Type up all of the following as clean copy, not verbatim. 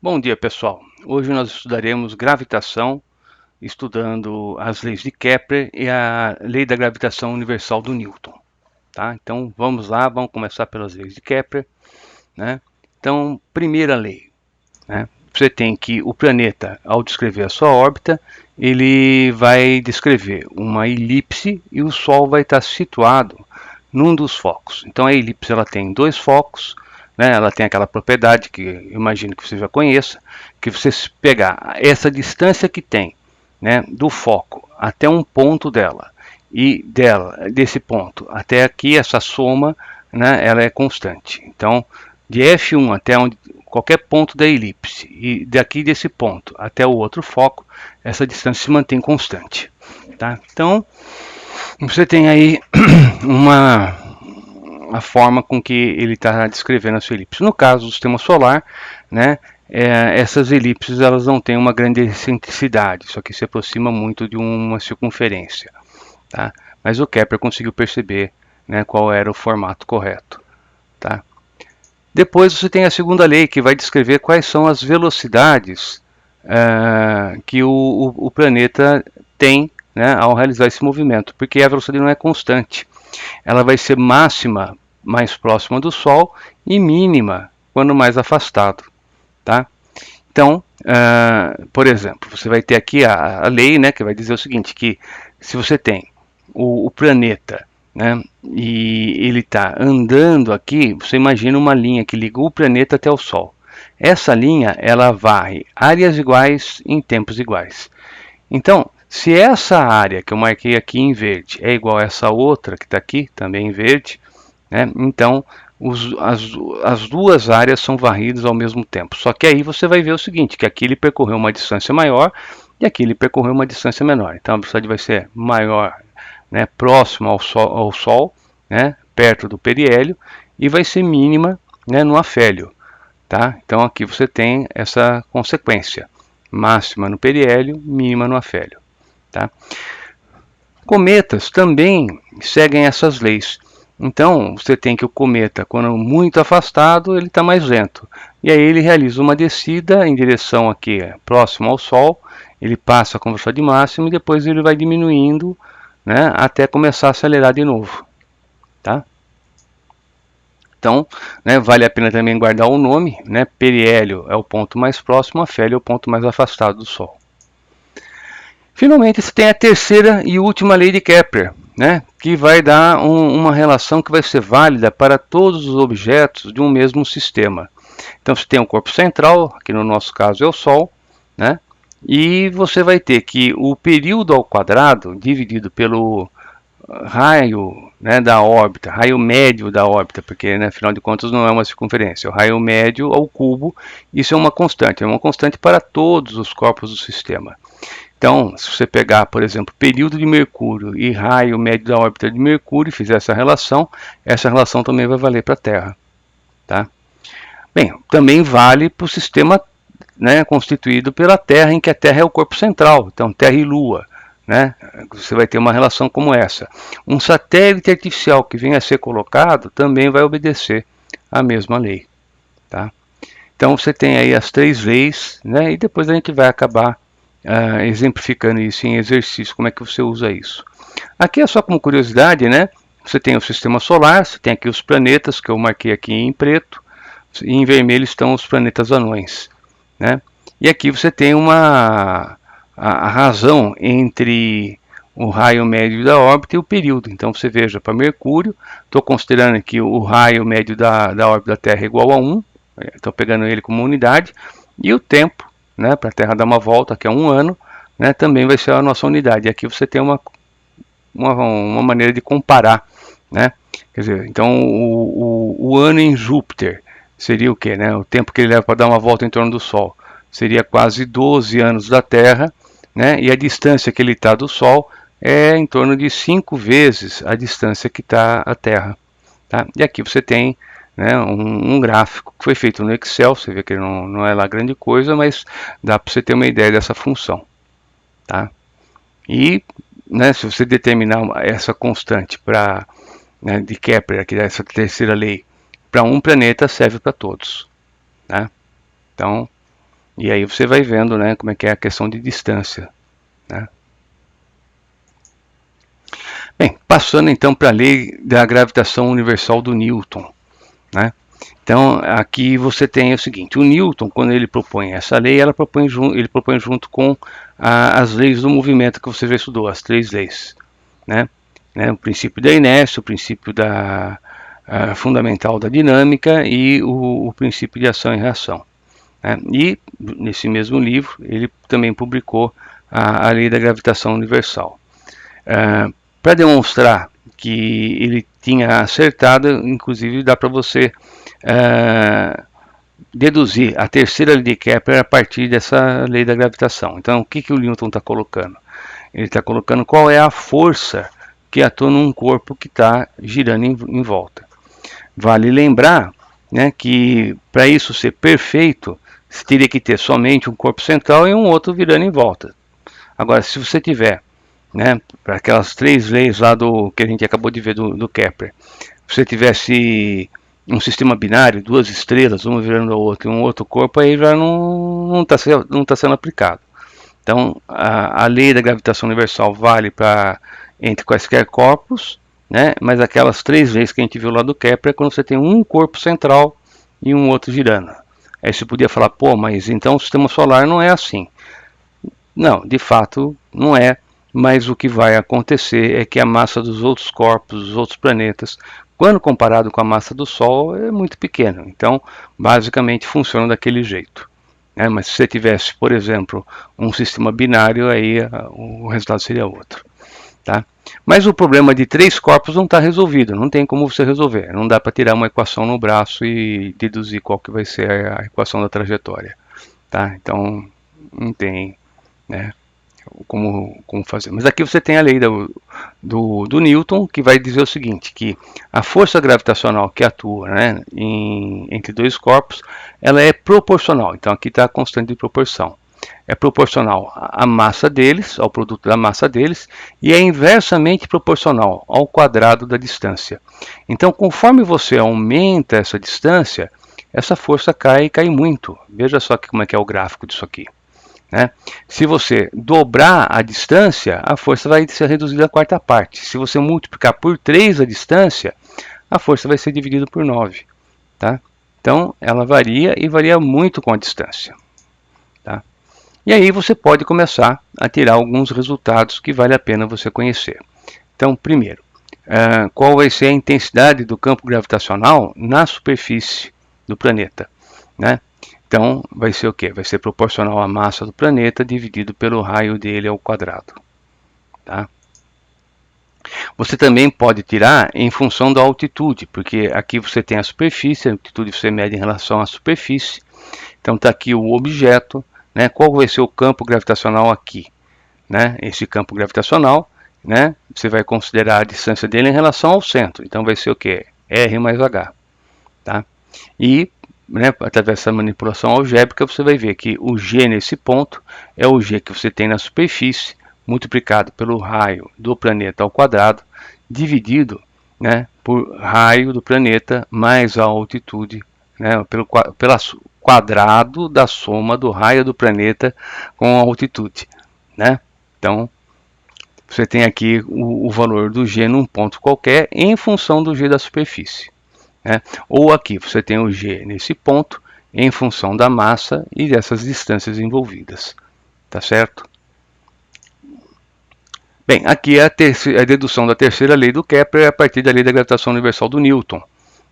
Bom dia, pessoal. Hoje nós estudaremos gravitação, estudando as leis de Kepler e a lei da gravitação universal do Newton. Tá? Então vamos lá, vamos começar pelas leis de Kepler. Né? Então, primeira lei. Né? Você tem que o planeta, ao descrever a sua órbita, ele vai descrever uma elipse e o Sol vai estar situado num dos focos. Então a elipse ela tem dois focos, né? Ela tem aquela propriedade que eu imagino que você já conheça, que você pegar essa distância que tem, né, do foco até um ponto dela e desse ponto até aqui, essa soma, né, ela é constante. Então de F1 até qualquer ponto da elipse e daqui desse ponto até o outro foco, essa distância se mantém constante. Tá? Então você tem aí a forma com que ele está descrevendo a sua elipse. No caso do sistema solar, né, essas elipses elas não têm uma grande excentricidade, só que se aproxima muito de uma circunferência. Tá? Mas o Kepler conseguiu perceber, né, qual era o formato correto. Tá? Depois você tem a segunda lei, que vai descrever quais são as velocidades que o planeta tem, né, ao realizar esse movimento, porque a velocidade não é constante. Ela vai ser máxima mais próxima do Sol e mínima quando mais afastado. Tá? Então, por exemplo, você vai ter aqui a lei, né, que vai dizer o seguinte, que se você tem o planeta, né, e ele está andando aqui, você imagina uma linha que liga o planeta até o Sol. Essa linha, ela varre áreas iguais em tempos iguais. Então, se essa área que eu marquei aqui em verde é igual a essa outra que está aqui, também em verde, né, então as duas áreas são varridas ao mesmo tempo. Só que aí você vai ver o seguinte, que aqui ele percorreu uma distância maior e aqui ele percorreu uma distância menor. Então a velocidade vai ser maior, né, próximo ao Sol, né, perto do periélio, e vai ser mínima, né, no afélio. Tá? Então aqui você tem essa consequência. Máxima no periélio, mínima no afélio. Tá? Cometas também seguem essas leis. Então, você tem que o cometa, quando muito afastado, ele está mais lento. E aí ele realiza uma descida em direção aqui, próximo ao Sol, ele passa com velocidade máxima e depois ele vai diminuindo, né, até começar a acelerar de novo. Tá? Então, né, vale a pena também guardar o nome, né? Periélio é o ponto mais próximo, afélio é o ponto mais afastado do Sol. Finalmente, você tem a terceira e última lei de Kepler, né, que vai dar uma relação que vai ser válida para todos os objetos de um mesmo sistema. Então, você tem um corpo central, que no nosso caso é o Sol, né, e você vai ter que o período ao quadrado dividido pelo raio, né, da órbita, raio médio da órbita, porque, né, afinal de contas não é uma circunferência, o raio médio ao cubo, isso é uma constante para todos os corpos do sistema. Então, se você pegar, por exemplo, período de Mercúrio e raio médio da órbita de Mercúrio e fizer essa relação também vai valer para a Terra. Tá? Bem, também vale para o sistema, né, constituído pela Terra, em que a Terra é o corpo central, então Terra e Lua. Né? Você vai ter uma relação como essa. Um satélite artificial que venha a ser colocado também vai obedecer à mesma lei. Tá? Então você tem aí as três leis, né, e depois a gente vai acabar exemplificando isso em exercício, como é que você usa isso. Aqui é só como curiosidade, né? Você tem o sistema solar, você tem aqui os planetas, que eu marquei aqui em preto, e em vermelho estão os planetas anões, né? E aqui você tem a razão entre o raio médio da órbita e o período. Então você veja, para Mercúrio, estou considerando que o raio médio da órbita da Terra é igual a 1, estou pegando ele como unidade, e o tempo, né, para a Terra dar uma volta, que é 1 ano, né, também vai ser a nossa unidade. E aqui você tem uma maneira de comparar, né? Quer dizer, então o ano em Júpiter seria o quê, né? O tempo que ele leva para dar uma volta em torno do Sol seria quase 12 anos da Terra, né? E a distância que ele está do Sol é em torno de 5 vezes a distância que está a Terra. Tá? E aqui você tem, né, um gráfico que foi feito no Excel, você vê que ele não é lá grande coisa, mas dá para você ter uma ideia dessa função. Tá? E, né, se você determinar essa constante para, né, de Kepler, aqui essa terceira lei, para um planeta serve para todos. Tá? Então, E aí você vai vendo, né, como é que é a questão de distância, né? Bem, passando então para a lei da gravitação universal do Newton, né? Então, aqui você tem o seguinte: o Newton, quando ele propõe essa lei, ele propõe junto com as leis do movimento que você já estudou, as 3 leis, né? O princípio da inércia, o princípio fundamental da dinâmica e o princípio de ação e reação, né? E nesse mesmo livro, ele também publicou a lei da gravitação universal. Para demonstrar que ele tinha acertado, inclusive dá para você deduzir a terceira lei de Kepler a partir dessa lei da gravitação. Então, o que o Newton está colocando? Ele está colocando qual é a força que atua num corpo que está girando em volta. Vale lembrar, né, que para isso ser perfeito, você teria que ter somente um corpo central e um outro virando em volta. Agora, se você tiver, né, para aquelas 3 leis lá do que a gente acabou de ver do Kepler, se você tivesse um sistema binário, 2 estrelas, uma virando a outra e um outro corpo, aí já não tá sendo aplicado. Então, a lei da gravitação universal vale para entre quaisquer corpos, né? Mas aquelas 3 leis que a gente viu lá do Kepler é quando você tem um corpo central e um outro girando. Aí você podia falar, pô, mas então o sistema solar não é assim. Não, de fato não é, mas o que vai acontecer é que a massa dos outros corpos, dos outros planetas, quando comparado com a massa do Sol, é muito pequena. Então, basicamente funciona daquele jeito. Mas se você tivesse, por exemplo, um sistema binário, aí o resultado seria outro. Tá? Mas o problema de 3 corpos não está resolvido, não tem como você resolver. Não dá para tirar uma equação no braço e deduzir qual que vai ser a equação da trajetória. Tá? Então, não tem, né, como fazer. Mas aqui você tem a lei do Newton, que vai dizer o seguinte, que a força gravitacional que atua, né, entre 2 corpos, ela é proporcional. Então aqui está a constante de proporção. É proporcional à massa deles, ao produto da massa deles, e é inversamente proporcional ao quadrado da distância. Então, conforme você aumenta essa distância, essa força cai muito. Veja só como é que é o gráfico disso aqui. Né? Se você dobrar a distância, a força vai ser reduzida a quarta parte. Se você multiplicar por 3 a distância, a força vai ser dividida por 9. Tá? Então, ela varia e varia muito com a distância. Tá? E aí você pode começar a tirar alguns resultados que vale a pena você conhecer. Então, primeiro, qual vai ser a intensidade do campo gravitacional na superfície do planeta? Né? Então, vai ser o quê? Vai ser proporcional à massa do planeta dividido pelo raio dele ao quadrado. Tá? Você também pode tirar em função da altitude, porque aqui você tem a superfície, a altitude você mede em relação à superfície. Então, está aqui o objeto, né? Qual vai ser o campo gravitacional aqui? Né? Esse campo gravitacional, né? Você vai considerar a distância dele em relação ao centro. Então, vai ser o quê? R mais H. Tá? E né, através dessa manipulação algébrica, você vai ver que o G nesse ponto é o G que você tem na superfície, multiplicado pelo raio do planeta ao quadrado, dividido, né, por raio do planeta mais a altitude, né, pelo quadrado da soma do raio do planeta com a altitude. Né? Então, você tem aqui o valor do G num ponto qualquer em função do G da superfície. Né? Ou aqui você tem o G nesse ponto em função da massa e dessas distâncias envolvidas. Tá certo? Bem, aqui é a dedução da terceira lei do Kepler a partir da lei da gravitação universal do Newton.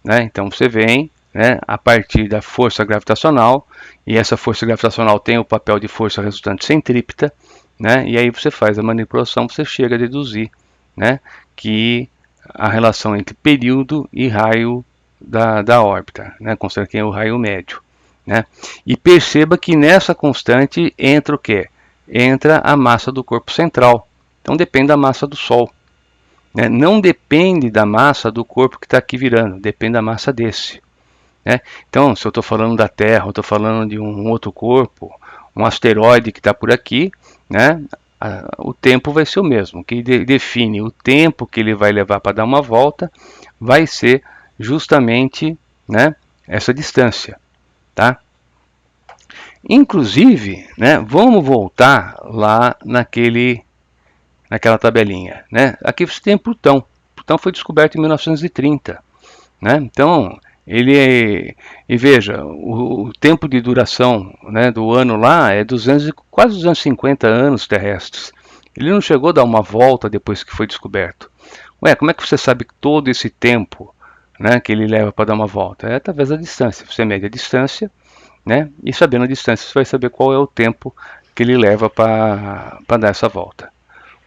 Né? Então você vem, né, a partir da força gravitacional, e essa força gravitacional tem o papel de força resultante centrípeta, né? E aí você faz a manipulação, você chega a deduzir, né, que a relação entre período e raio da órbita, né? Considerando que é o raio médio. Né? E perceba que nessa constante entra o quê? Entra a massa do corpo central. Então depende da massa do Sol. Né? Não depende da massa do corpo que está aqui virando, depende da massa desse. Né? Então, se eu estou falando da Terra, eu estou falando de um outro corpo, um asteroide que está por aqui, né? O tempo vai ser o mesmo. O que define o tempo que ele vai levar para dar uma volta vai ser justamente, né, essa distância. Tá? Inclusive, né, vamos voltar lá naquela tabelinha, né? Aqui você tem Plutão. Plutão foi descoberto em 1930, né? Então, e veja, o tempo de duração, né, do ano lá é quase 250 anos terrestres. Ele não chegou a dar uma volta depois que foi descoberto. Ué, como é que você sabe todo esse tempo, né, que ele leva para dar uma volta? É através da distância. Você mede a distância, né, e sabendo a distância você vai saber qual é o tempo que ele leva para dar essa volta.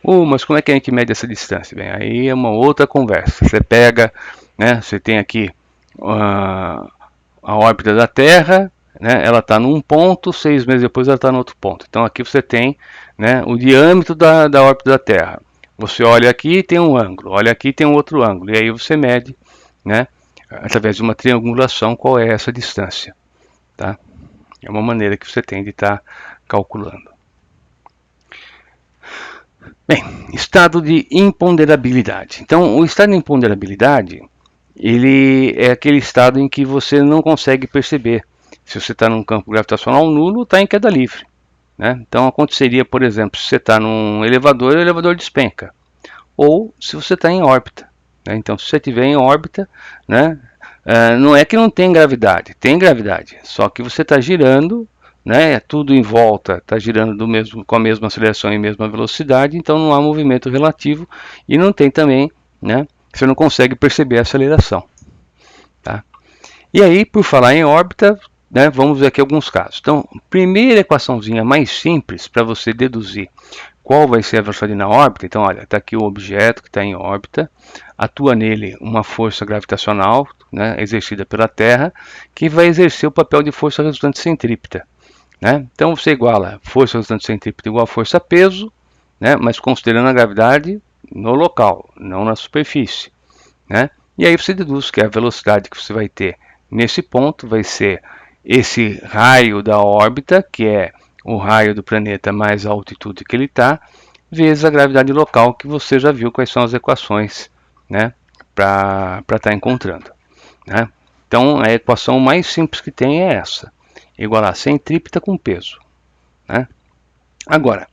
Mas como é que a gente mede essa distância? Bem, aí é uma outra conversa. Você pega, né, você tem aqui a órbita da Terra, né, ela está num ponto, 6 meses depois ela está no outro ponto. Então aqui você tem, né, o diâmetro da órbita da Terra. Você olha aqui e tem um ângulo, olha aqui e tem um outro ângulo. E aí você mede, né, através de uma triangulação, qual é essa distância. Tá? É uma maneira que você tem de estar calculando. Bem, estado de imponderabilidade. Então, o estado de imponderabilidade, ele é aquele estado em que você não consegue perceber se você está num campo gravitacional nulo ou está em queda livre. Né? Então, aconteceria, por exemplo, se você está num elevador, o elevador despenca. Ou se você está em órbita. Né? Então, se você estiver em órbita, né, não é que não tem gravidade, só que você está girando, né, tudo em volta está girando com a mesma aceleração e mesma velocidade, então não há movimento relativo e não tem também, né, você não consegue perceber a aceleração. Tá? E aí, por falar em órbita, né, vamos ver aqui alguns casos. Então, primeira equaçãozinha mais simples para você deduzir qual vai ser a velocidade na órbita. Então, olha, está aqui o objeto que está em órbita, atua nele uma força gravitacional, né, exercida pela Terra, que vai exercer o papel de força resultante centrípeta. Né? Então você iguala força resultante centrípeta igual a força-peso, né? Mas considerando a gravidade no local, não na superfície. Né? E aí você deduz que a velocidade que você vai ter nesse ponto vai ser esse raio da órbita, que é o raio do planeta mais a altitude que ele está, vezes a gravidade local, que você já viu quais são as equações, né, para estar encontrando. Né? Então a equação mais simples que tem é essa. Igualar centrípeta com peso. Né? Agora,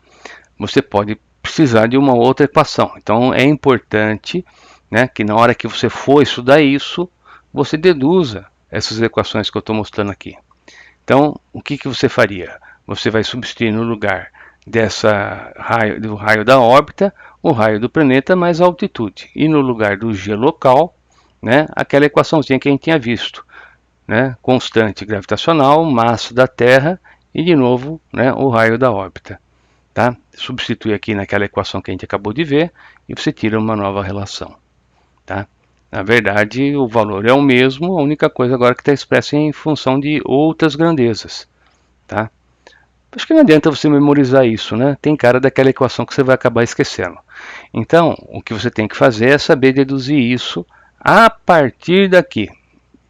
você pode precisar de uma outra equação. Então, é importante, né, que na hora que você for estudar isso, você deduza essas equações que eu estou mostrando aqui. Então, o que você faria? Você vai substituir no lugar do raio da órbita, o raio do planeta mais a altitude. E no lugar do G local, né, aquela equaçãozinha que a gente tinha visto. Né, constante gravitacional, massa da Terra e de novo, né, o raio da órbita. Tá? Substitui aqui naquela equação que a gente acabou de ver e você tira uma nova relação. Tá? Na verdade, o valor é o mesmo, a única coisa agora que está expressa em função de outras grandezas. Tá? Acho que não adianta você memorizar isso, né? Tem cara daquela equação que você vai acabar esquecendo. Então, o que você tem que fazer é saber deduzir isso a partir daqui.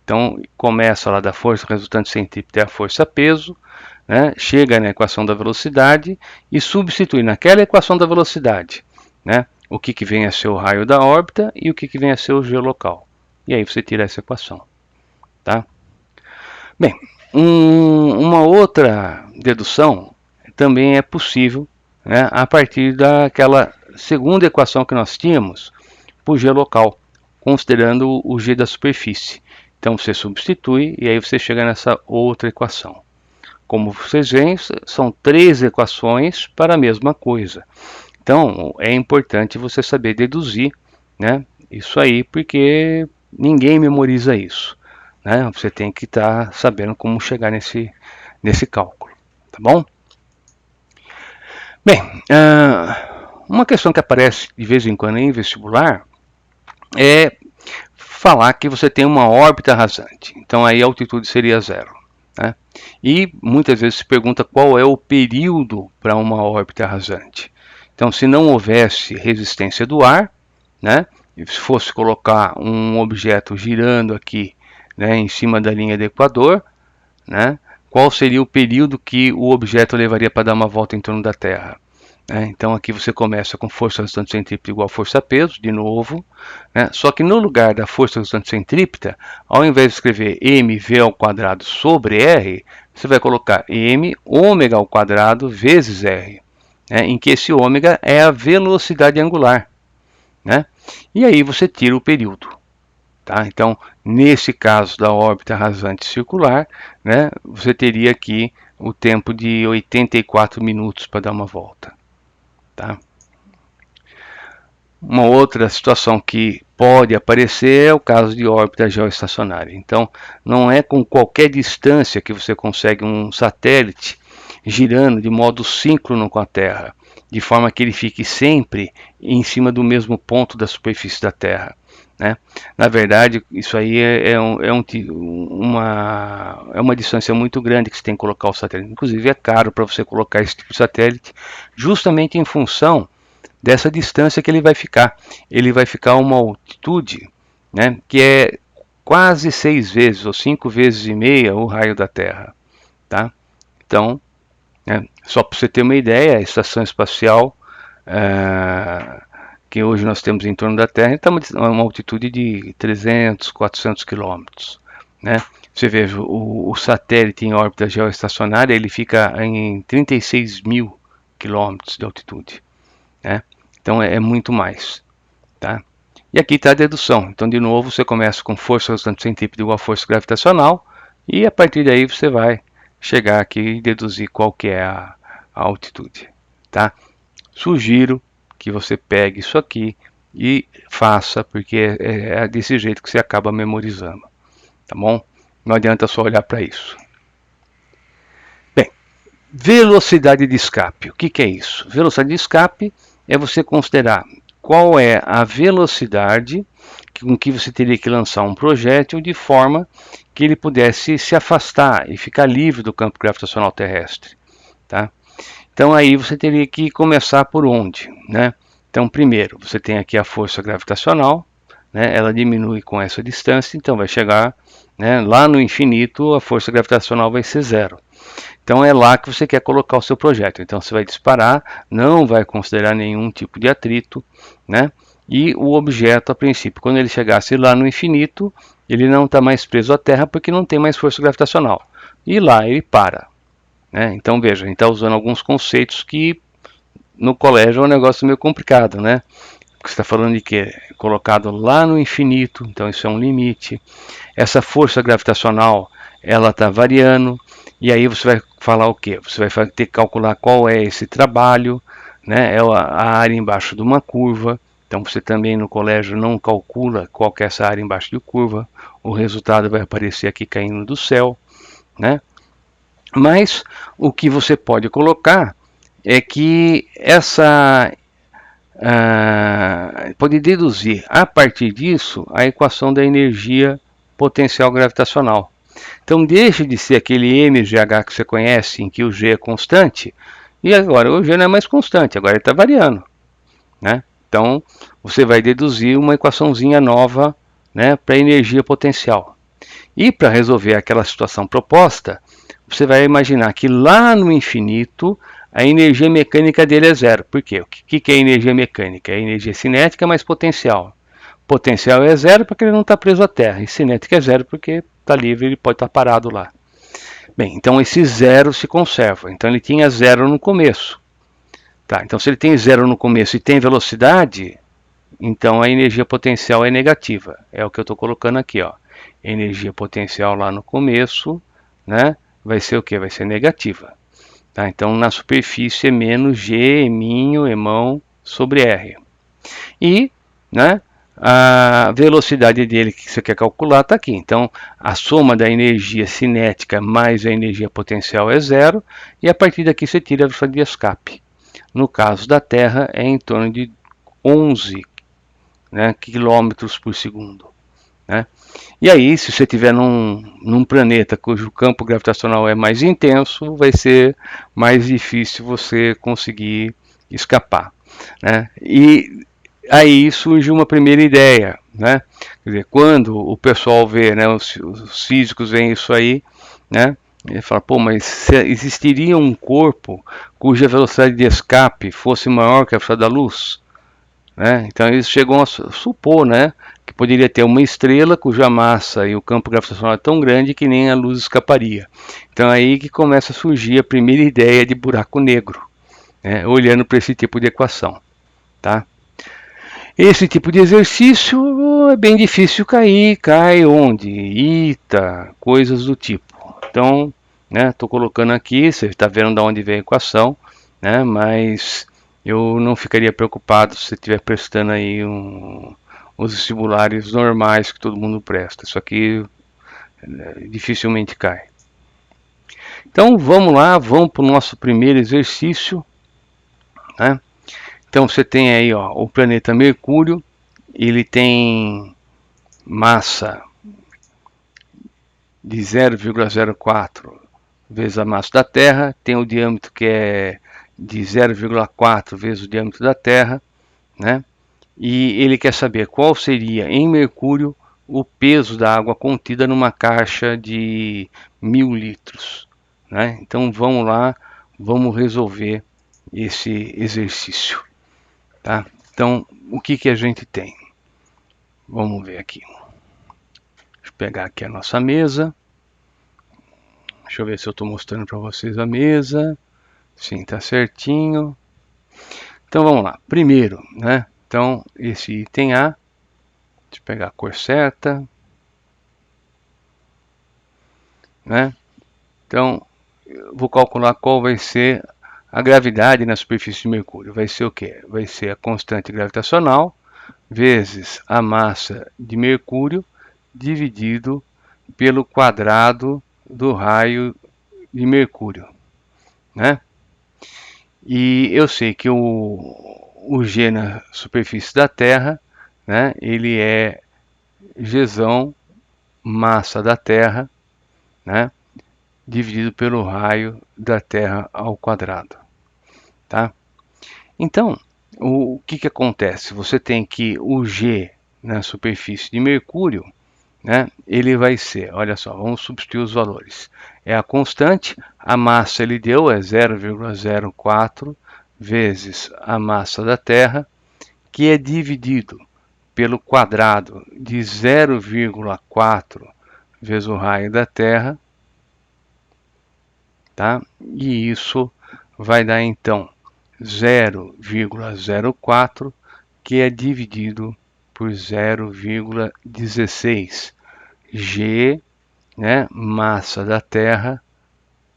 Então, começa lá da força resultante centrípeta e a força-peso, né? Chega na equação da velocidade e substitui naquela equação da velocidade, né, o que vem a ser o raio da órbita e o que vem a ser o G local. E aí você tira essa equação. Tá? Bem, uma outra dedução também é possível, né, a partir daquela segunda equação que nós tínhamos para o G local, considerando o G da superfície. Então você substitui e aí você chega nessa outra equação. Como vocês veem, são 3 equações para a mesma coisa. Então é importante você saber deduzir, né, isso aí, porque ninguém memoriza isso. Né? Você tem que estar sabendo como chegar nesse cálculo. Tá bom? Bem, uma questão que aparece de vez em quando em vestibular é falar que você tem uma órbita rasante. Então aí a altitude seria 0. Né? E muitas vezes se pergunta qual é o período para uma órbita rasante. Então, se não houvesse resistência do ar, né, e se fosse colocar um objeto girando aqui, né, em cima da linha do Equador, né, qual seria o período que o objeto levaria para dar uma volta em torno da Terra? né? Então aqui você começa com força resultante centrípeta igual a força-peso, de novo, né? Só que no lugar da força resultante centrípeta, ao invés de escrever mv ao quadrado sobre r, você vai colocar m ômega ao quadrado vezes r, né? Em que esse ômega é a velocidade angular, né? E aí você tira o período. Tá? Então, nesse caso da órbita rasante circular, né, você teria aqui o tempo de 84 minutos para dar uma volta. Tá? Uma outra situação que pode aparecer é o caso de órbita geoestacionária. Então, não é com qualquer distância que você consegue um satélite girando de modo síncrono com a Terra, de forma que ele fique sempre em cima do mesmo ponto da superfície da Terra, né? Na verdade, isso aí é uma distância muito grande que você tem que colocar o satélite. Inclusive, é caro para você colocar esse tipo de satélite, justamente em função dessa distância que ele vai ficar. Ele vai ficar a uma altitude, né, que é quase 6 vezes ou 5 vezes e meia o raio da Terra. Tá? Então, só para você ter uma ideia, a estação espacial que hoje nós temos em torno da Terra está a uma altitude de 300, 400 quilômetros. Né? Você veja, o satélite em órbita geoestacionária ele fica em 36 mil quilômetros de altitude. Né? Então é muito mais. Tá? E aqui está a dedução. Então, de novo, você começa com força resultante centrípeta igual a força gravitacional, e a partir daí você vai chegar aqui e deduzir qual que é a altitude. Tá? Sugiro que você pegue isso aqui e faça, porque é desse jeito que você acaba memorizando. Tá bom? Não adianta só olhar para isso. Bem, velocidade de escape. O que é isso? Velocidade de escape é você considerar qual é a velocidade com que você teria que lançar um projétil de forma que ele pudesse se afastar e ficar livre do campo gravitacional terrestre. Tá? Então aí você teria que começar por onde? Né? Então primeiro, você tem aqui a força gravitacional, né? Ela diminui com essa distância, então vai chegar, né, lá no infinito, a força gravitacional vai ser zero. Então é lá que você quer colocar o seu projeto. Então você vai disparar, não vai considerar nenhum tipo de atrito, né? E o objeto, a princípio, quando ele chegasse lá no infinito, ele não está mais preso à Terra porque não tem mais força gravitacional. E lá ele para. Né? Então veja, a gente está usando alguns conceitos que no colégio é um negócio meio complicado, né? Você está falando de que colocado lá no infinito, então isso é um limite. Essa força gravitacional, ela está variando. E aí você vai falar o quê? Você vai ter que calcular qual é esse trabalho, né? É a área embaixo de uma curva. Então você também no colégio não calcula qual que é essa área embaixo de curva. O resultado vai aparecer aqui caindo do céu, né? Mas o que você pode colocar é que pode deduzir a partir disso a equação da energia potencial gravitacional. Então deixa de ser aquele mgh que você conhece, em que o g é constante, e agora o g não é mais constante, agora ele está variando. Né? Então você vai deduzir uma equaçãozinha nova, né, para energia potencial. E para resolver aquela situação proposta, você vai imaginar que lá no infinito a energia mecânica dele é zero. Por quê? O que é energia mecânica? É energia cinética mais potencial. Potencial é zero porque ele não está preso à Terra. E cinética é zero porque está livre, ele pode estar parado lá. Bem, então esse zero se conserva. Então ele tinha zero no começo. Tá, então se ele tem zero no começo e tem velocidade, então a energia potencial é negativa. É o que eu estou colocando aqui. Ó. Energia potencial lá no começo, né, vai ser o que? Vai ser negativa. Tá? Então, na superfície é menos G, eminho, emão, sobre R. E, né, a velocidade dele que você quer calcular está aqui. Então, a soma da energia cinética mais a energia potencial é zero. E a partir daqui você tira a velocidade de escape. No caso da Terra, é em torno de 11, né, quilômetros por segundo. Né? E aí, se você estiver num planeta cujo campo gravitacional é mais intenso, vai ser mais difícil você conseguir escapar. Né? E aí surge uma primeira ideia. Né? Quer dizer, quando o pessoal vê, né, os físicos veem isso aí, né, Ele fala, pô, mas se existiria um corpo cuja velocidade de escape fosse maior que a velocidade da luz? Né? Então eles chegam a supor, né, que poderia ter uma estrela cuja massa e o campo gravitacional é tão grande que nem a luz escaparia. Então é aí que começa a surgir a primeira ideia de buraco negro, né, olhando para esse tipo de equação. Tá? Esse tipo de exercício é bem difícil cair, cai onde? Ita, coisas do tipo. Então, né, estou colocando aqui, você está vendo de onde vem a equação, né, mas eu não ficaria preocupado se você estiver prestando aí os vestibulares normais que todo mundo presta. Isso aqui dificilmente cai. Então vamos lá, vamos para o nosso primeiro exercício, né? Então você tem aí, ó, o planeta Mercúrio, ele tem massa de 0,04 vezes a massa da Terra, tem o diâmetro que é de 0,4 vezes o diâmetro da Terra, né? E ele quer saber qual seria em Mercúrio o peso da água contida numa caixa de 1000 litros, né? Então vamos lá, vamos resolver esse exercício, tá? Então o que a gente tem? Vamos ver aqui. Deixa eu pegar aqui a nossa mesa. Deixa eu ver se eu estou mostrando para vocês a mesa. Sim, tá certinho. Então vamos lá. Primeiro, né? Então esse item A. Deixa eu pegar a cor certa. Né? Então eu vou calcular qual vai ser a gravidade na superfície de Mercúrio. Vai ser o quê? Vai ser a constante gravitacional vezes a massa de Mercúrio dividido pelo quadrado do raio de Mercúrio, né? E eu sei que o G na superfície da Terra, né, ele é Gzão massa da Terra, né, dividido pelo raio da Terra ao quadrado, tá? Então, o que acontece? Você tem que o G na superfície de Mercúrio, né, ele vai ser, olha só, vamos substituir os valores. É a constante, a massa ele deu, é 0,04 vezes a massa da Terra, que é dividido pelo quadrado de 0,4 vezes o raio da Terra, tá? E isso vai dar então 0,04, que é dividido por 0,16 G, né, massa da Terra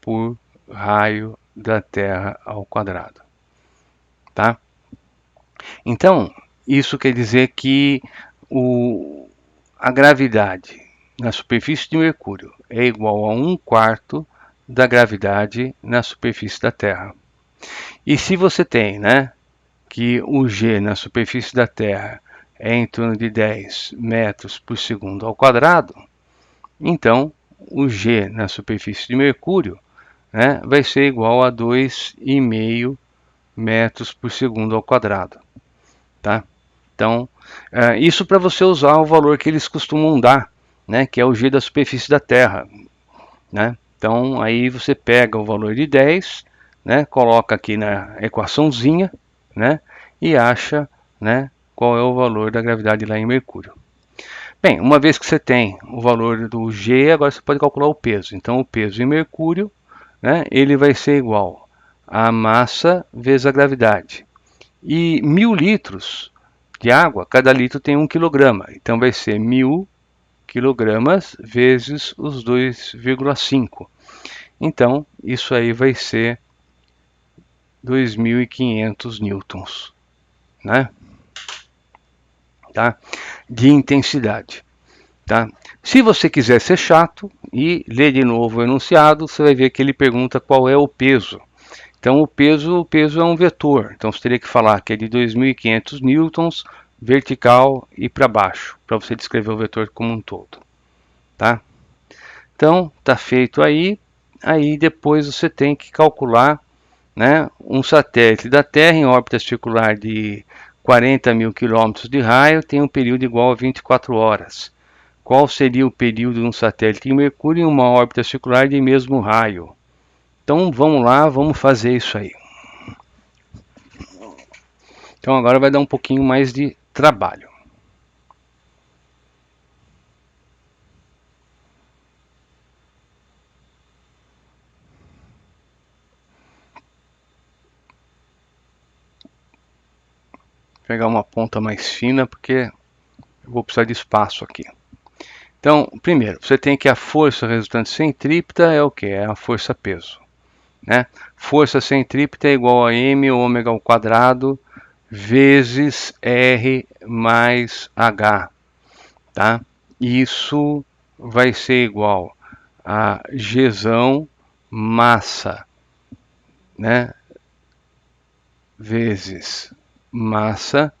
por raio da Terra ao quadrado, tá? Então, isso quer dizer que a gravidade na superfície de Mercúrio é igual a 1/4 da gravidade na superfície da Terra. E se você tem, né, que o G na superfície da Terra é em torno de 10 metros por segundo ao quadrado, então o G na superfície de Mercúrio, né, vai ser igual a 2,5 metros por segundo ao quadrado, tá? Então, isso para você usar o valor que eles costumam dar, né, que é o G da superfície da Terra, né? Então, aí você pega o valor de 10, né, coloca aqui na equaçãozinha, né, e acha, né, qual é o valor da gravidade lá em Mercúrio. Bem, uma vez que você tem o valor do G, agora você pode calcular o peso. Então, o peso em Mercúrio, né, ele vai ser igual a massa vezes a gravidade. E 1000 litros de água, cada litro tem 1 quilograma. Então, vai ser 1000 quilogramas vezes os 2,5. Então, isso aí vai ser 2.500 newtons, né? Tá? De intensidade. Tá? Se você quiser ser chato e ler de novo o enunciado, você vai ver que ele pergunta qual é o peso. Então, o peso é um vetor. Então, você teria que falar que é de 2.500 newtons vertical e para baixo, para você descrever o vetor como um todo. Tá? Então, está feito aí. Aí, depois você tem que calcular, né, um satélite da Terra em órbita circular de 40 mil quilômetros de raio tem um período igual a 24 horas. qual seria o período de um satélite em Mercúrio em uma órbita circular de mesmo raio. Então vamos lá, vamos fazer isso aí. Então agora vai dar um pouquinho mais de trabalho. Vou pegar uma ponta mais fina porque eu vou precisar de espaço aqui. Então, primeiro, você tem que a força resultante centrípeta é o que? É a força peso, né? Força centrípeta é igual a m ômega ao quadrado vezes r mais h, tá? Isso vai ser igual a gzão massa, né? Vezes massa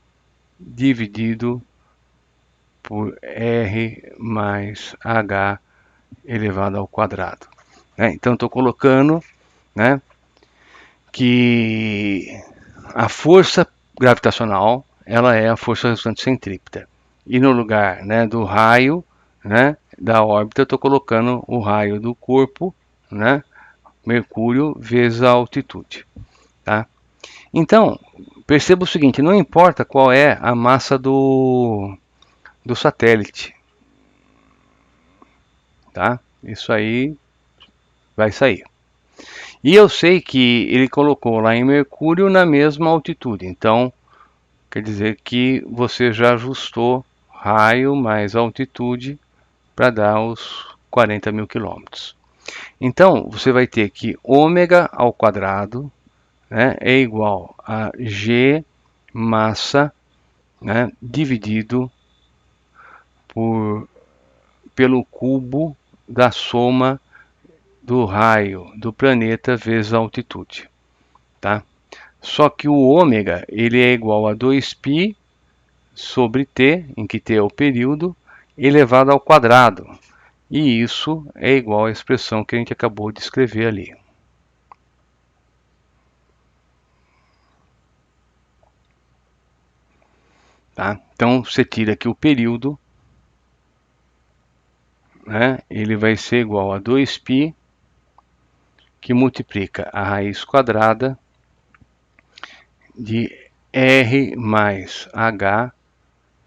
dividido por r mais h elevado ao quadrado. Né? Então, estou colocando, né, que a força gravitacional ela é a força resultante centrípeta. E no lugar, né, do raio, né, da órbita, eu estou colocando o raio do corpo, né, Mercúrio vezes a altitude. Tá? Então, perceba o seguinte, não importa qual é a massa do satélite. Tá? Isso aí vai sair. E eu sei que ele colocou lá em Mercúrio na mesma altitude, então quer dizer que você já ajustou raio mais altitude para dar os 40 mil quilômetros. Então você vai ter que ômega ao quadrado, né, é igual a g massa, né, dividido pelo cubo da soma do raio do planeta vezes a altitude, tá? Só que o ômega ele é igual a 2π sobre t, em que t é o período, elevado ao quadrado. E isso é igual à expressão que a gente acabou de escrever ali. Tá? Então você tira aqui o período, né? Ele vai ser igual a 2π, que multiplica a raiz quadrada de r mais h,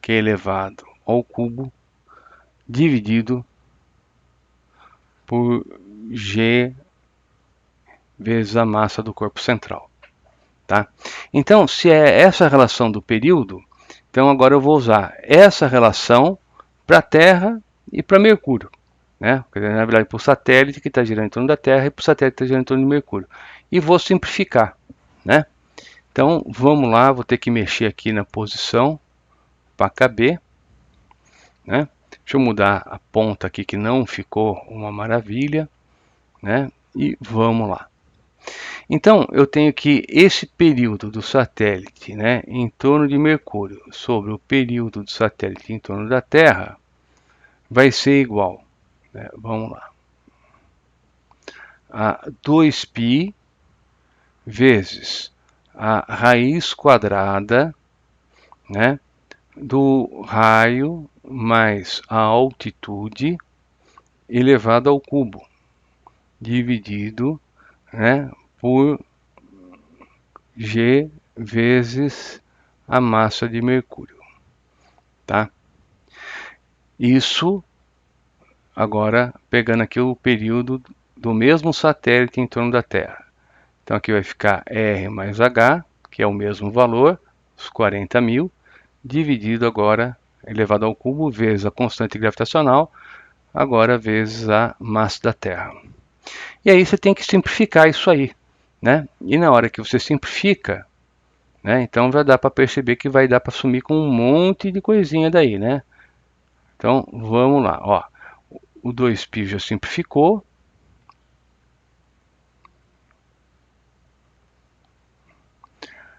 que é elevado ao cubo, dividido por g vezes a massa do corpo central. Tá? Então, se é essa relação do período, então agora eu vou usar essa relação para a Terra e para Mercúrio. Né? Na verdade, para o satélite que está girando em torno da Terra e para o satélite que está girando em torno de Mercúrio. E vou simplificar. Né? Então, vamos lá, vou ter que mexer aqui na posição para caber. Né? Deixa eu mudar a ponta aqui que não ficou uma maravilha. Né? E vamos lá. Então, eu tenho que esse período do satélite, né, em torno de Mercúrio sobre o período do satélite em torno da Terra vai ser igual, né, vamos lá, a 2π vezes a raiz quadrada, né, do raio mais a altitude elevado ao cubo, dividido, né, por g vezes a massa de Mercúrio, tá? Isso agora pegando aqui o período do mesmo satélite em torno da Terra. Então aqui vai ficar R mais H, que é o mesmo valor, os 40 mil, dividido agora, elevado ao cubo, vezes a constante gravitacional, agora vezes a massa da Terra. E aí você tem que simplificar isso aí, né? E na hora que você simplifica, né, então já dá para perceber que vai dar para sumir com um monte de coisinha daí, né? Então vamos lá, ó. O 2π já simplificou.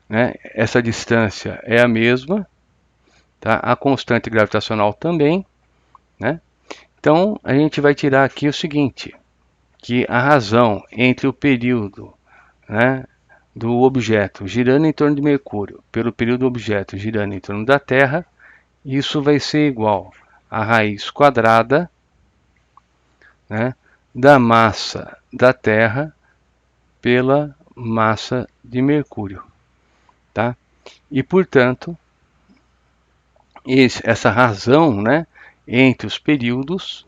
Né? Essa distância é a mesma. Tá? A constante gravitacional também. Né? Então, a gente vai tirar aqui o seguinte, que a razão entre o período, né, do objeto girando em torno de Mercúrio pelo período do objeto girando em torno da Terra, isso vai ser igual a raiz quadrada, né, da massa da Terra pela massa de Mercúrio, tá? E, portanto, essa razão, né, entre os períodos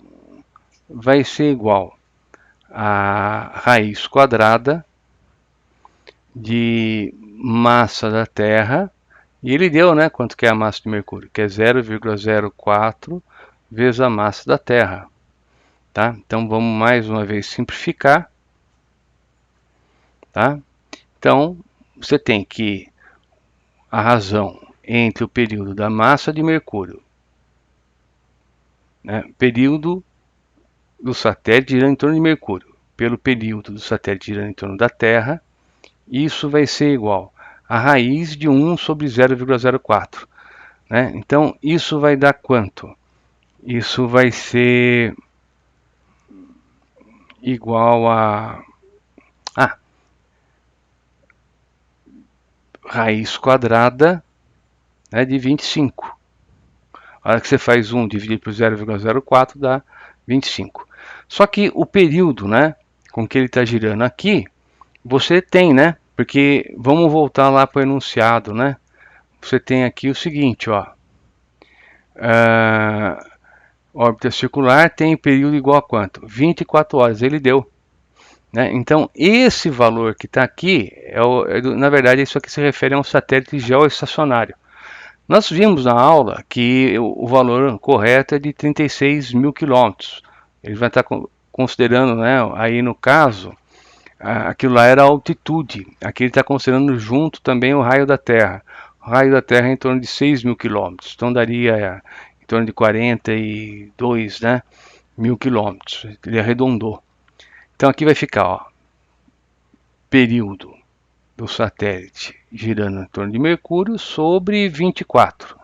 vai ser igual a raiz quadrada de massa da Terra, e ele deu, né, quanto que é a massa de Mercúrio, que é 0,04 vezes a massa da Terra, tá? Então vamos mais uma vez simplificar, tá? Então você tem que a razão entre o período da massa de Mercúrio, né, período do satélite girando em torno de Mercúrio, pelo período do satélite girando em torno da Terra, isso vai ser igual a raiz de 1 sobre 0,04. Né? Então, isso vai dar quanto? Isso vai ser igual a raiz quadrada, né, de 25. A hora que você faz 1 dividido por 0,04 dá 25. Só que o período, né, com que ele está girando aqui, você tem, né? Porque vamos voltar lá para o enunciado, né? Você tem aqui o seguinte, ó. Órbita circular tem período igual a quanto? 24 horas, ele deu. Né? Então, esse valor que está aqui, na verdade, isso aqui se refere a um satélite geoestacionário. Nós vimos na aula que o valor correto é de 36 mil quilômetros. Ele vai estar considerando, né, aí no caso, aquilo lá era a altitude. Aqui ele está considerando junto também o raio da Terra. O raio da Terra é em torno de 6 mil quilômetros. Então daria em torno de 42, né, mil quilômetros. Ele arredondou. Então aqui vai ficar, ó, período do satélite girando em torno de Mercúrio sobre 24.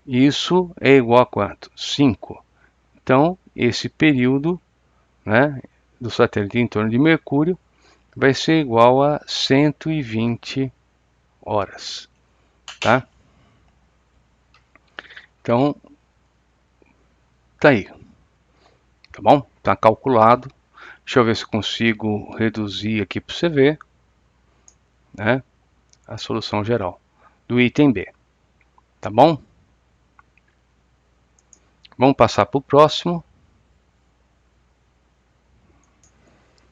Isso é igual a quanto? 5. Então esse período, né, do satélite em torno de Mercúrio vai ser igual a 120 horas, tá? Então, tá aí, tá bom? Tá calculado. Deixa eu ver se consigo reduzir aqui para você ver, né, a solução geral do item B, tá bom? Vamos passar para o próximo.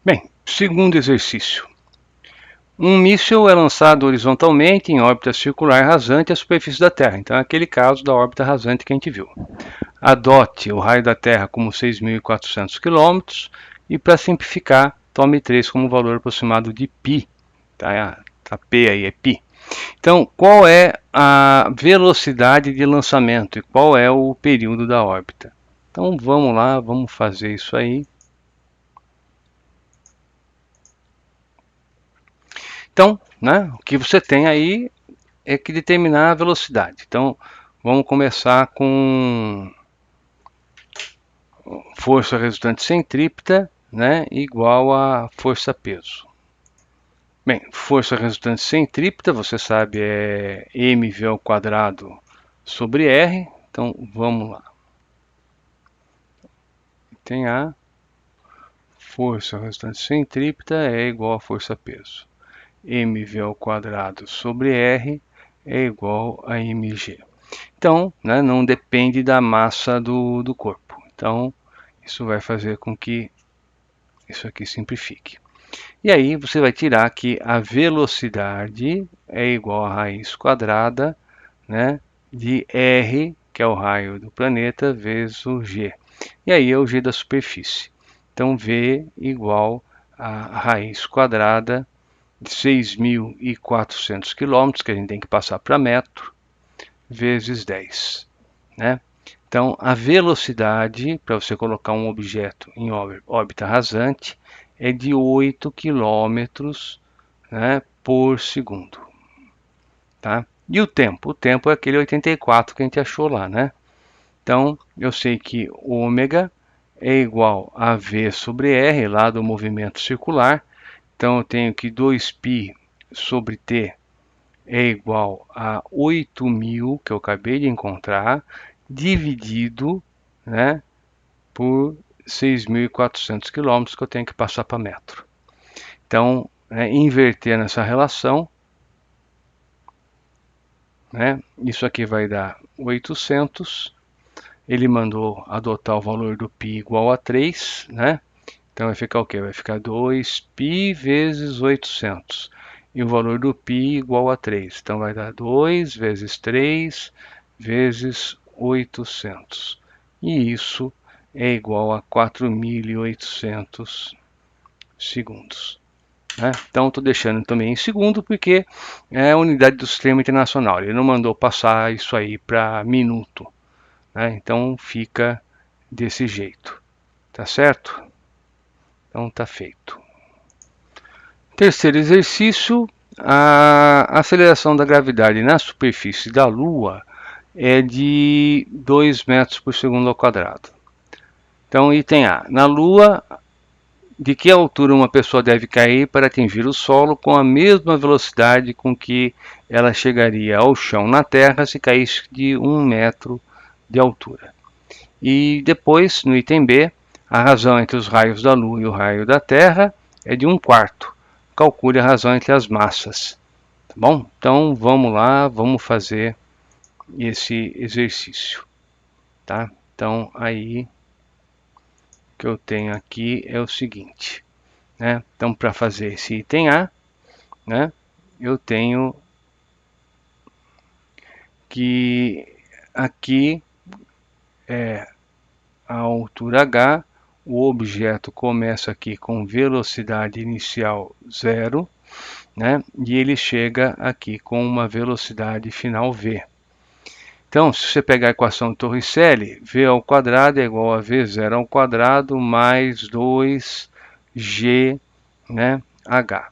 Bem, segundo exercício. Um míssil é lançado horizontalmente em órbita circular rasante à superfície da Terra. Então é aquele caso da órbita rasante que a gente viu. Adote o raio da Terra como 6.400 km e, para simplificar, tome 3 como valor aproximado de π. Tá? A P aí é π. Então, qual é a velocidade de lançamento e qual é o período da órbita? Então vamos lá, vamos fazer isso aí. Então, né, o que você tem aí é que determinar a velocidade. Então, vamos começar com força resultante centrípeta, né, igual a força-peso. Bem, força resultante centrípeta, você sabe, é mv ao quadrado sobre r. Então, vamos lá. Tem a força resultante centrípeta é igual a força-peso. mv ao quadrado sobre r é igual a mg. Então, né, não depende da massa do corpo. Então, isso vai fazer com que isso aqui simplifique. E aí você vai tirar que a velocidade é igual a raiz quadrada, né, de r, que é o raio do planeta, vezes o g. E aí é o g da superfície. Então, v igual a raiz quadrada de 6.400 km, que a gente tem que passar para metro, vezes 10. Né? Então, a velocidade, para você colocar um objeto em órbita rasante, é de 8 km, né, por segundo. Tá? E o tempo? O tempo é aquele 84 que a gente achou lá. Né? Então, eu sei que ômega é igual a V sobre R, lá do movimento circular. Então, eu tenho que 2π sobre T é igual a 8.000, que eu acabei de encontrar. dividido, né, por 6.400 km que eu tenho que passar para metro. Então, inverter nessa relação, né, isso aqui vai dar 800. Ele mandou adotar o valor do π igual a 3, né? Então vai ficar o quê? Vai ficar 2π vezes 800. E o valor do π igual a 3. Então vai dar 2 vezes 3 vezes 800. E isso é igual a 4.800 segundos. Né? Então estou deixando também em segundo porque é a unidade do sistema internacional. Ele não mandou passar isso aí para minuto. Né? Então fica desse jeito. Tá certo? Então tá feito. Terceiro exercício, a aceleração da gravidade na superfície da Lua é de 2 metros por segundo ao quadrado. Então, item A. Na Lua, de que altura uma pessoa deve cair para atingir o solo com a mesma velocidade com que ela chegaria ao chão na Terra se caísse de 1 metro de altura? E depois, no item B, a razão entre os raios da Lua e o raio da Terra é de 1/4. Calcule a razão entre as massas. Tá bom? Então vamos lá, vamos fazer esse exercício. Tá? Então aí o que eu tenho aqui é o seguinte. Né? Então para fazer esse item A, né, eu tenho que aqui é a altura h, o objeto começa aqui com velocidade inicial 0, né? E ele chega aqui com uma velocidade final v. Então, se você pegar a equação de Torricelli, v ao quadrado é igual a v0 ao quadrado mais 2g, né, h.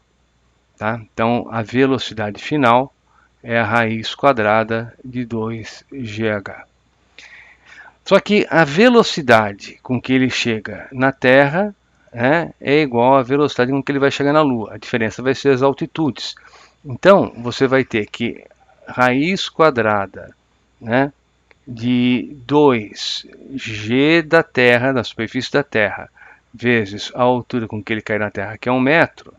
Tá? Então, a velocidade final é a raiz quadrada de 2gh. Só que a velocidade com que ele chega na Terra, né, é igual à velocidade com que ele vai chegar na Lua. A diferença vai ser as altitudes. Então, você vai ter que raiz quadrada, né, de 2g da Terra, da superfície da Terra, vezes a altura com que ele cai na Terra, que é 1 metro,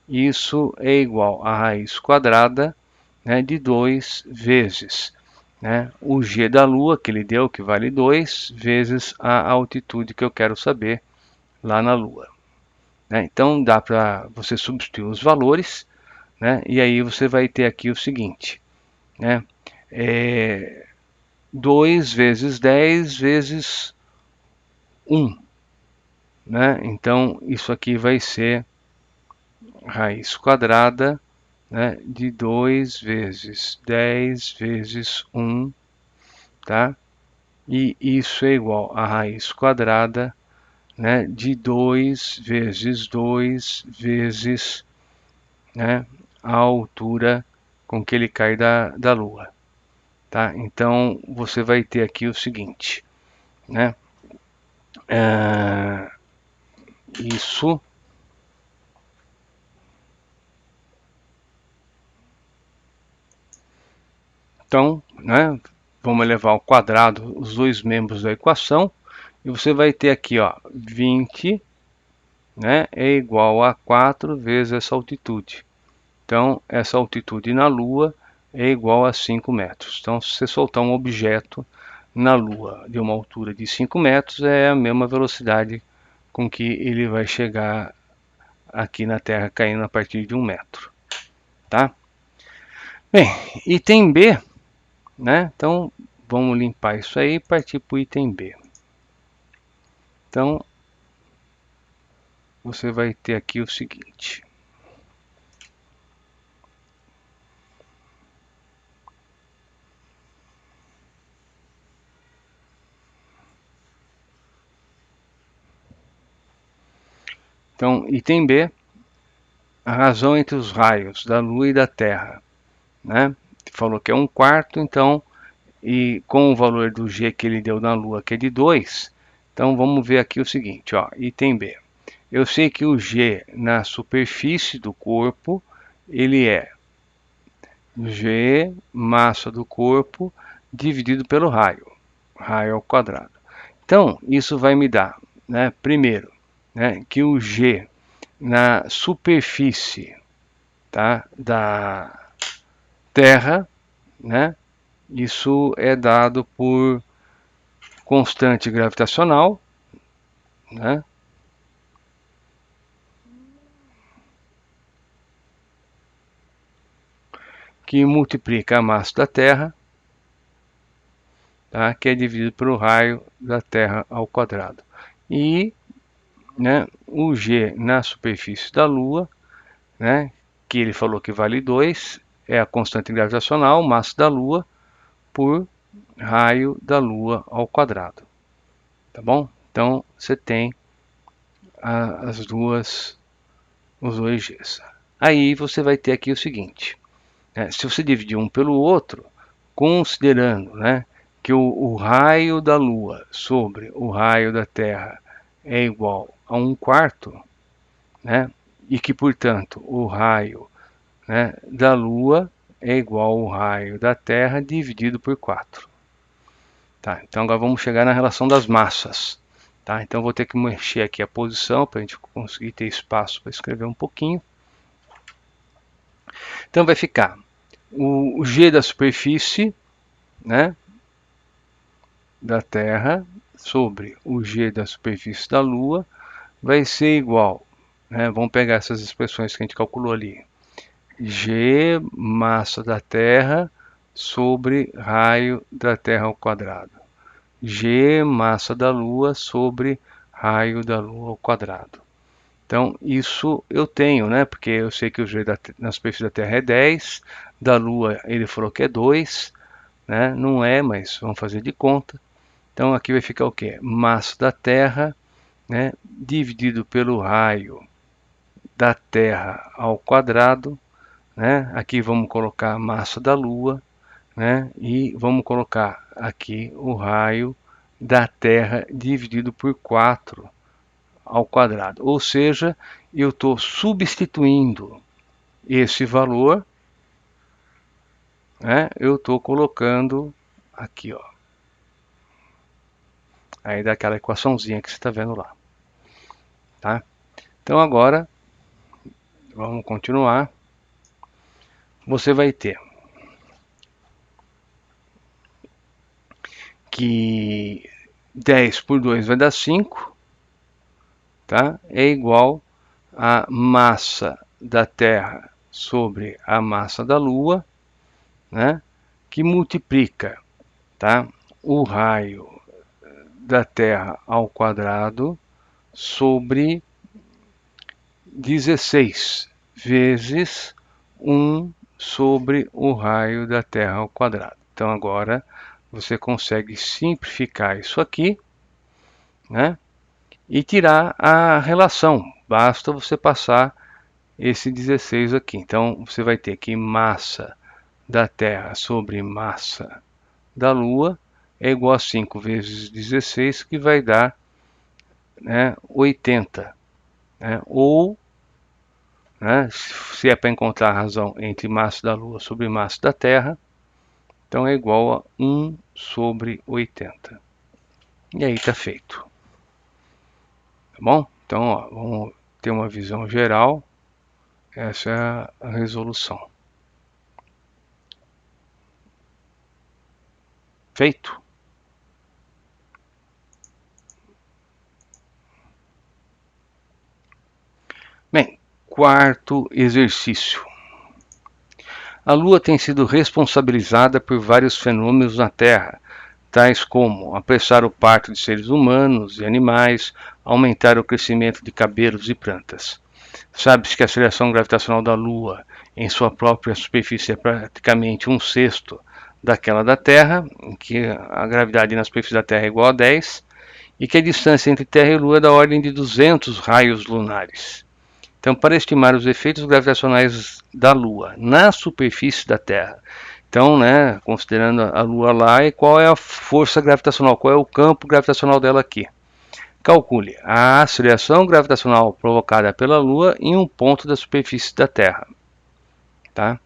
isso é igual a raiz quadrada, né, de 2 vezes, né, o g da Lua, que ele deu, que vale 2, vezes a altitude que eu quero saber lá na Lua. Né? Então dá para você substituir os valores, né, e aí você vai ter aqui o seguinte, né, 2 vezes 10 vezes 1. Né? Então isso aqui vai ser raiz quadrada, né, de 2 vezes 10 vezes 1, tá? E isso é igual a raiz quadrada, né, de 2 vezes 2 vezes, né, a altura com que ele cai da Lua. Tá? Então você vai ter aqui o seguinte, né? Isso então, né, vamos elevar ao quadrado os dois membros da equação e você vai ter aqui, ó, 20, né, é igual a 4 vezes essa altitude. Então, essa altitude na Lua é igual a 5 metros. Então, se você soltar um objeto na Lua de uma altura de 5 metros, é a mesma velocidade com que ele vai chegar aqui na Terra, caindo a partir de 1 metro. Tá? Bem, item B, né? Então, vamos limpar isso aí e partir para o item B. Então, você vai ter aqui o seguinte. Então, item B, a razão entre os raios da Lua e da Terra, né? Falou que é 1/4, então, e com o valor do G que ele deu na Lua, que é de 2, então vamos ver aqui o seguinte, ó, item B. Eu sei que o G na superfície do corpo, ele é G, massa do corpo, dividido pelo raio. raio ao quadrado. Então, isso vai me dar, né, primeiro, né, que o G na superfície, tá, da Terra, né, isso é dado por constante gravitacional, né, que multiplica a massa da Terra, tá, que é dividido pelo raio da Terra ao quadrado. E, né, o G na superfície da Lua, né, que ele falou que vale 2, é a constante gravitacional, massa da Lua, por raio da Lua ao quadrado. Tá bom? Então, você tem os dois Gs. Aí você vai ter aqui o seguinte, né, se você dividir um pelo outro, considerando, né, que o raio da Lua sobre o raio da Terra é igual a 1/4, né, e que, portanto, o raio, né, da Lua é igual ao raio da Terra dividido por 4. Tá, então agora vamos chegar na relação das massas. Tá, então vou ter que mexer aqui a posição para a gente conseguir ter espaço para escrever um pouquinho. Então vai ficar o G da superfície, né, da Terra sobre o G da superfície da Lua vai ser igual, né, vamos pegar essas expressões que a gente calculou ali, G massa da Terra sobre raio da Terra ao quadrado, G massa da Lua sobre raio da Lua ao quadrado. Então isso eu tenho, né, porque eu sei que o G na superfície da Terra é 10, da Lua ele falou que é 2, né, não é, mas vamos fazer de conta. Então aqui vai ficar o quê? Massa da Terra, né, dividido pelo raio da Terra ao quadrado, né? Aqui vamos colocar a massa da Lua, né? E vamos colocar aqui o raio da Terra dividido por 4 ao quadrado. Ou seja, eu estou substituindo esse valor, né? Eu estou colocando aqui, ó. Aí dá aquela equaçãozinha que você está vendo lá, tá? Então agora vamos continuar. Você vai ter que 10 por 2 vai dar 5, tá? É igual a massa da Terra sobre a massa da Lua, né? Que multiplica, tá, o raio da Terra ao quadrado sobre 16 vezes 1 sobre o raio da Terra ao quadrado. Então agora você consegue simplificar isso aqui, né, e tirar a relação. Basta você passar esse 16 aqui. Então você vai ter que massa da Terra sobre massa da Lua é igual a 5 vezes 16, que vai dar, né, 80. Né, ou, né, se é para encontrar a razão entre massa da Lua sobre massa da Terra, então é igual a 1 sobre 80. E aí está feito. Tá bom? Então, ó, vamos ter uma visão geral. Essa é a resolução. Feito? Bem, quarto exercício. A Lua tem sido responsabilizada por vários fenômenos na Terra, tais como apressar o parto de seres humanos e animais, aumentar o crescimento de cabelos e plantas. Sabe-se que a aceleração gravitacional da Lua em sua própria superfície é praticamente 1/6 daquela da Terra, em que a gravidade na superfície da Terra é igual a 10, e que a distância entre Terra e Lua é da ordem de 200 raios lunares. Então, para estimar os efeitos gravitacionais da Lua na superfície da Terra, então, né, considerando a Lua lá, e qual é a força gravitacional, qual é o campo gravitacional dela aqui? Calcule a aceleração gravitacional provocada pela Lua em um ponto da superfície da Terra, tá?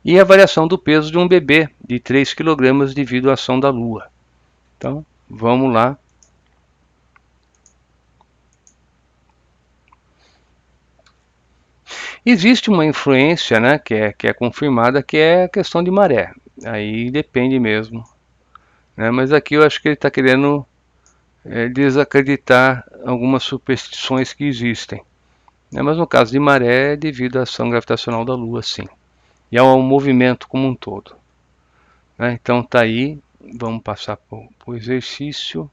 E a variação do peso de um bebê de 3 kg devido à ação da Lua. Então, Vamos lá. Existe uma influência, né, que é confirmada, que é a questão de maré. Aí depende mesmo, né? Mas aqui eu acho que ele está querendo desacreditar algumas superstições que existem, né? Mas no caso de maré é devido à ação gravitacional da Lua, sim, e ao movimento como um todo, né? Então tá aí, vamos passar para o exercício.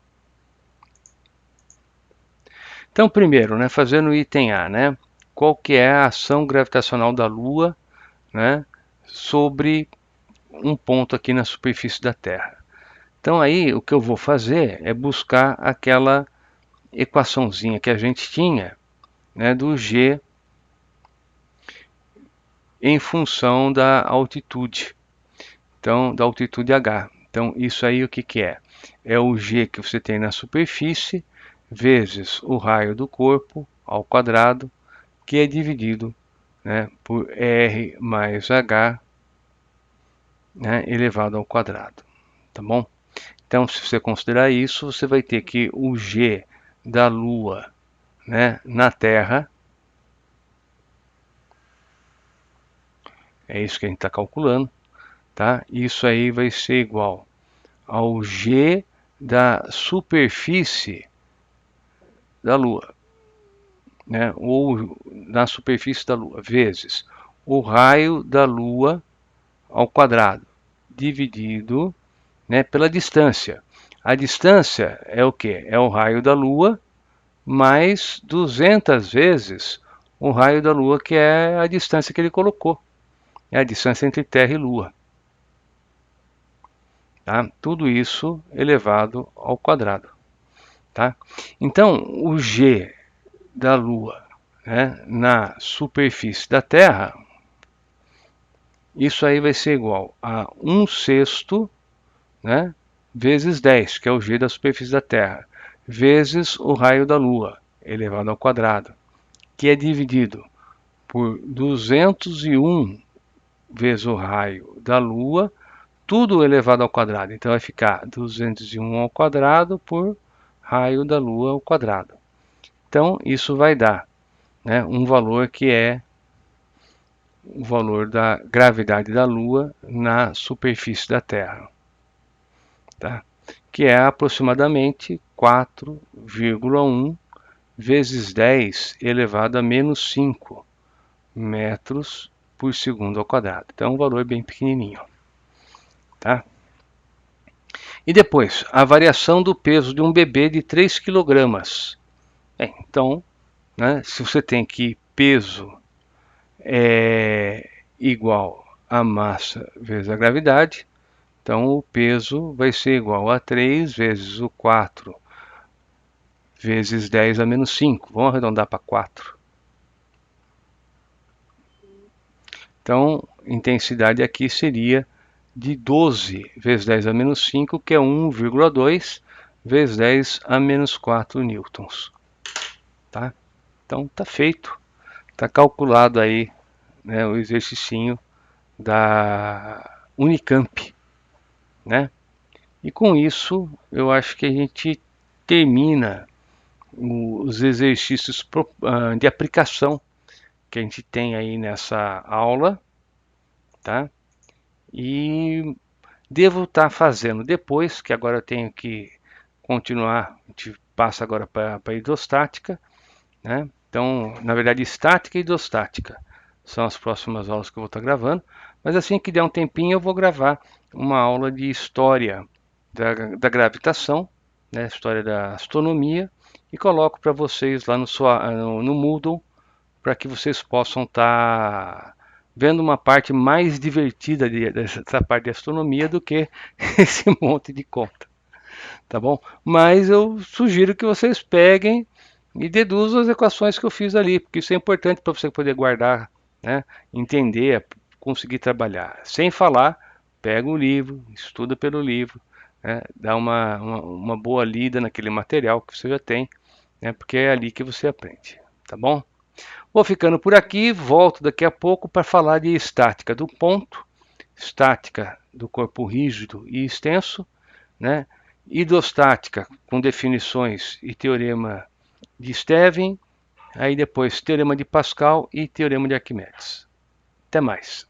Então primeiro, né, fazendo o item A, né, qual que é a ação gravitacional da Lua, né, sobre um ponto aqui na superfície da Terra. Então aí o que eu vou fazer é buscar aquela equaçãozinha que a gente tinha, né, do G em função da altitude, então da altitude H. Então isso aí o que que é? É o G que você tem na superfície vezes o raio do corpo ao quadrado, que é dividido, né, por R mais H, né, elevado ao quadrado, tá bom? Então, se você considerar isso, você vai ter que o G da Lua, né, na Terra, é isso que a gente está calculando, tá? Isso aí vai ser igual ao G da superfície da Lua, né? Ou na superfície da Lua, vezes o raio da Lua ao quadrado, dividido, né, pela distância. A distância é o que? É o raio da Lua mais 200 vezes o raio da Lua, que é a distância que ele colocou. É a distância entre Terra e Lua. Tá? Tudo isso elevado ao quadrado. Tá? Então, o G da Lua, né, na superfície da Terra, isso aí vai ser igual a 1/6, né, vezes 10, que é o G da superfície da Terra, vezes o raio da Lua, elevado ao quadrado, que é dividido por 201 vezes o raio da Lua, tudo elevado ao quadrado. Então vai ficar 201 ao quadrado por raio da Lua ao quadrado. Então isso vai dar, né, um valor que é o valor da gravidade da Lua na superfície da Terra, tá? Que é aproximadamente 4,1 vezes 10 elevado a menos 5 metros por segundo ao quadrado. Então, um valor bem pequenininho, tá? E depois, a variação do peso de um bebê de 3 kg. Então, né, se você tem que peso é igual a massa vezes a gravidade, então o peso vai ser igual a 3 vezes o 4 vezes 10 a menos 5. Vamos arredondar para 4. Então, intensidade aqui seria de 12 vezes 10 a menos 5, que é 1,2 vezes 10 a menos 4 newtons. Tá? Então, tá feito. Tá calculado aí, né, o exercicinho da Unicamp, né? E com isso, eu acho que a gente termina os exercícios de aplicação que a gente tem aí nessa aula, tá? E devo estar fazendo depois, que agora eu tenho que continuar, a gente passa agora para a hidrostática, né? Então, na verdade, estática e hidrostática são as próximas aulas que eu vou estar gravando, mas assim que der um tempinho eu vou gravar uma aula de história da gravitação, né? História da astronomia, e coloco para vocês lá no Moodle, para que vocês possam estar vendo uma parte mais divertida dessa parte de astronomia do que esse monte de conta, tá bom? Mas eu sugiro que vocês peguem e deduzam as equações que eu fiz ali, porque isso é importante para você poder guardar, né? Entender, conseguir trabalhar. Sem falar, pega o livro, estuda pelo livro, né? Dá uma boa lida naquele material que você já tem, né? Porque é ali que você aprende, tá bom? Vou ficando por aqui, volto daqui a pouco para falar de estática do ponto, estática do corpo rígido e extenso, né? hidrostática com definições e teorema de Stevin, aí depois teorema de Pascal e teorema de Arquimedes. Até mais.